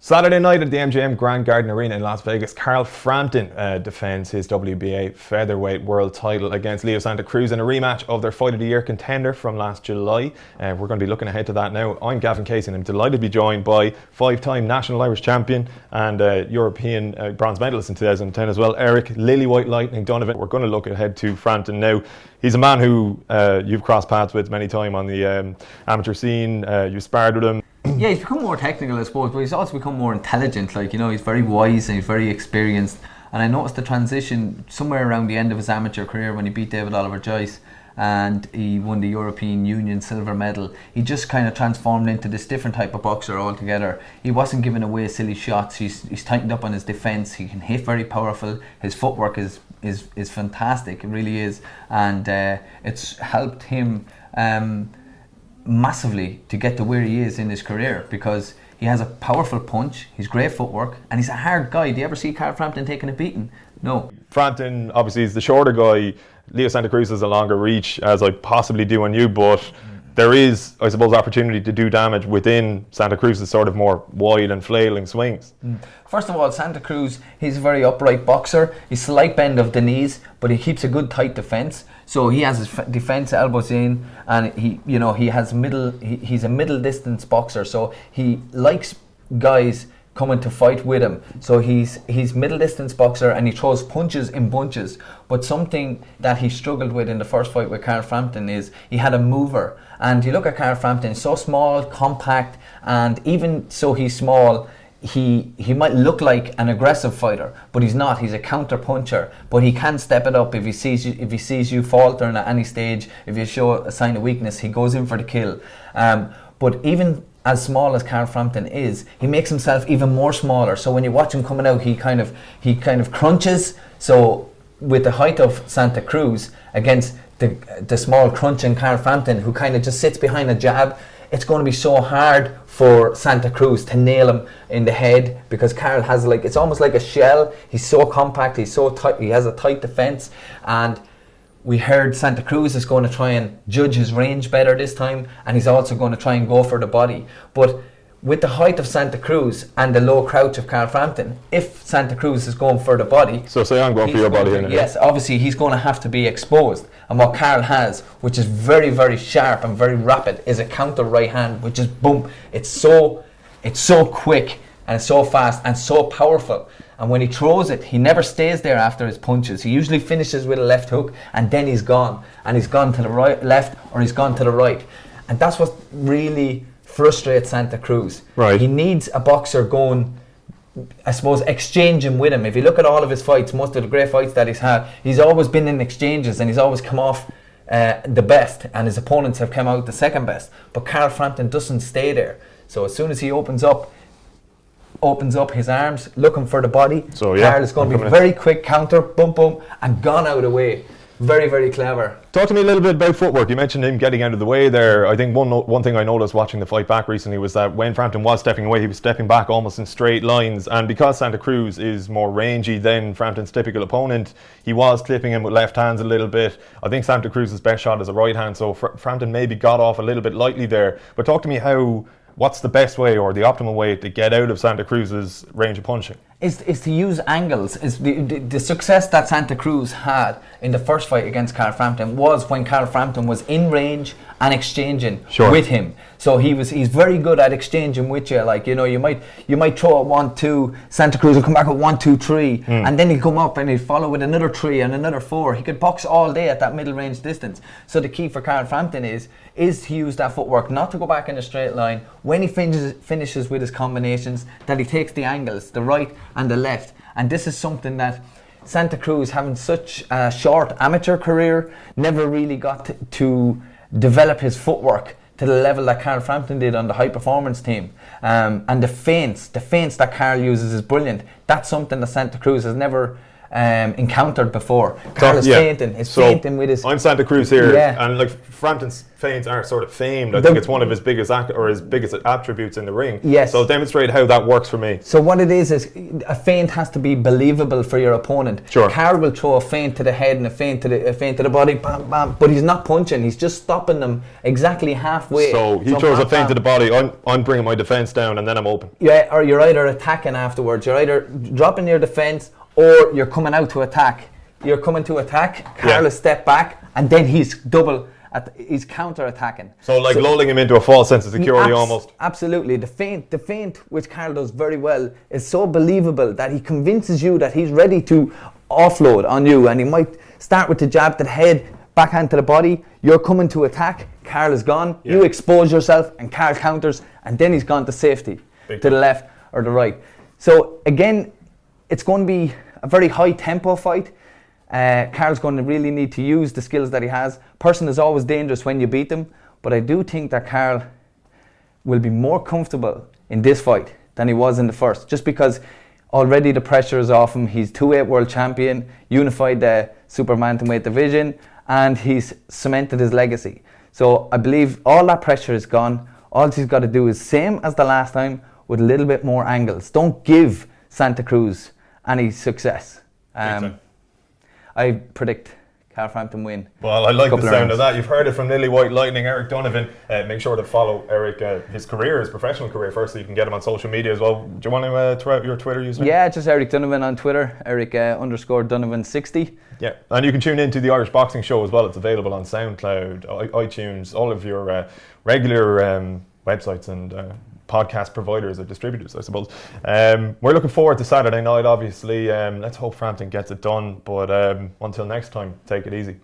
Saturday night at the MGM Grand Garden Arena in Las Vegas, Carl Frampton defends his WBA featherweight world title against Leo Santa Cruz in a rematch of their Fight of the Year contender from last July. We're going to be looking ahead to that now. I'm Gavan Casey and I'm delighted to be joined by five-time national Irish champion and European bronze medalist in 2010 as well, Eric Lily-White Lightning Donovan. We're going to look ahead to Frampton now. He's a man who you've crossed paths with many times on the amateur scene. You sparred with him. Yeah, he's become more technical, I suppose, but he's also become more intelligent. He's very wise and he's very experienced. And I noticed the transition somewhere around the end of his amateur career when he beat David Oliver Joyce and he won the European Union silver medal. He just kind of transformed into this different type of boxer altogether. He wasn't giving away silly shots. He's tightened up on his defence. He can hit very powerful. His footwork is fantastic. It really is, and it's helped him massively to get to where he is in his career, because he has a powerful punch, he's great footwork, and he's a hard guy. Do you ever see Carl Frampton taking a beating? No. Frampton obviously is the shorter guy. Leo Santa Cruz has a longer reach, as I possibly do on you, but there is, I suppose, opportunity to do damage within Santa Cruz's sort of more wide and flailing swings. First of all, Santa Cruz, he's a very upright boxer. He's slight bend of the knees, but he keeps a good tight defence. So he has his defence elbows in, and he has he's a middle distance boxer. So he likes guys coming to fight with him. So he's middle distance boxer and he throws punches in bunches. But something that he struggled with in the first fight with Carl Frampton is he had a mover. And you look at Carl Frampton, so small, compact, and even so he's small, he might look like an aggressive fighter, but he's not. He's a counter puncher, but he can step it up if he sees you faltering at any stage. If you show a sign of weakness, he goes in for the kill. But even as small as Carl Frampton is, he makes himself even more smaller. So when you watch him coming out, he kind of crunches. So with the height of Santa Cruz against the small crunching Carl Frampton, who kind of just sits behind a jab, it's going to be so hard for Santa Cruz to nail him in the head, because Carl has it's almost like a shell. He's so compact, he's so tight, he has a tight defense, and we heard Santa Cruz is going to try and judge his range better this time, and he's also going to try and go for the body. But with the height of Santa Cruz and the low crouch of Carl Frampton, if Santa Cruz is going for the body... So say I'm going for your body here. Yes, obviously he's going to have to be exposed. And what Carl has, which is very, very sharp and very rapid, is a counter right hand, which is boom. It's so quick and so fast and so powerful. And when he throws it, he never stays there after his punches. He usually finishes with a left hook and then he's gone. And he's gone to the left, or he's gone to the right. And that's what really frustrates Santa Cruz. Right. He needs a boxer going, I suppose, exchanging with him. If you look at all of his fights, most of the great fights that he's had, he's always been in exchanges and he's always come off the best, and his opponents have come out the second best. But Carl Frampton doesn't stay there. So as soon as he opens up his arms looking for the body, Carl is going to be very quick counter, boom, boom, and gone out of the way. Very, very clever. Talk to me a little bit about footwork. You mentioned him getting out of the way there. I think one thing I noticed watching the fight back recently was that when Frampton was stepping away, he was stepping back almost in straight lines. And because Santa Cruz is more rangy than Frampton's typical opponent, he was clipping him with left hands a little bit. I think Santa Cruz's best shot is a right hand, so Frampton maybe got off a little bit lightly there. But talk to me what's the best way or the optimal way to get out of Santa Cruz's range of punching? Is to use angles. Is the success that Santa Cruz had in the first fight against Carl Frampton was when Carl Frampton was in range and exchanging with him. So he's very good at exchanging with you. You might throw a 1-2, Santa Cruz will come back with 1-2-3, and then he'll come up and he'll follow with another 3 and another 4. He could box all day at that middle range distance. So the key for Carl Frampton is to use that footwork, not to go back in a straight line. When he finishes with his combinations, that he takes the angles, the right and the left. And this is something that Santa Cruz, having such a short amateur career, never really got to develop his footwork to the level that Carl Frampton did on the high performance team. And the feints that Carl uses is brilliant. That's something that Santa Cruz has never encountered before. Carl is fainting. He's fainting with his... I'm Santa Cruz here, Yeah. and like Frampton's feints are sort of famed. I think it's one of his biggest attributes in the ring. Yes. So demonstrate how that works for me. So what it is a feint has to be believable for your opponent. Sure. Carl will throw a feint to the head and a feint to the body, bam, bam, but he's not punching. He's just stopping them exactly halfway. So he throws a feint to the body. I'm bringing my defense down, and then I'm open. Yeah, or you're either attacking afterwards. You're either dropping your defense, or you're coming out to attack. You're coming to attack. Carl is step back, and then he's he's counter-attacking. So lulling him into a false sense of security almost. Absolutely. The feint, which Carl does very well, is so believable that he convinces you that he's ready to offload on you, and he might start with the jab to the head, backhand to the body. You're coming to attack. Carl is gone. Yeah. You expose yourself, and Carl counters, and then he's gone to safety, to the left or the right. So again, it's going to be a very high tempo fight. Carl's going to really need to use the skills that he has. Person is always dangerous when you beat them, but I do think that Carl will be more comfortable in this fight than he was in the first, just because already the pressure is off him. He's 2-weight world champion, unified the super bantamweight division, and he's cemented his legacy. So I believe all that pressure is gone. All he's got to do is same as the last time, with a little bit more angles. Don't give Santa Cruz any success. I predict Carl Frampton win. Well, I like the sound of that. You've heard it from Lily White Lightning, Eric Donovan. Make sure to follow Eric, his professional career first, so you can get him on social media as well. Do you want to throw out your Twitter username? Yeah, just Eric Donovan on Twitter, Eric _Donovan60. Yeah, and you can tune in to the Irish Boxing Show as well. It's available on Soundcloud, iTunes, all of your regular websites and podcast providers or distributors, I suppose. We're looking forward to Saturday night, obviously. Let's hope Frampton gets it done, but until next time, take it easy.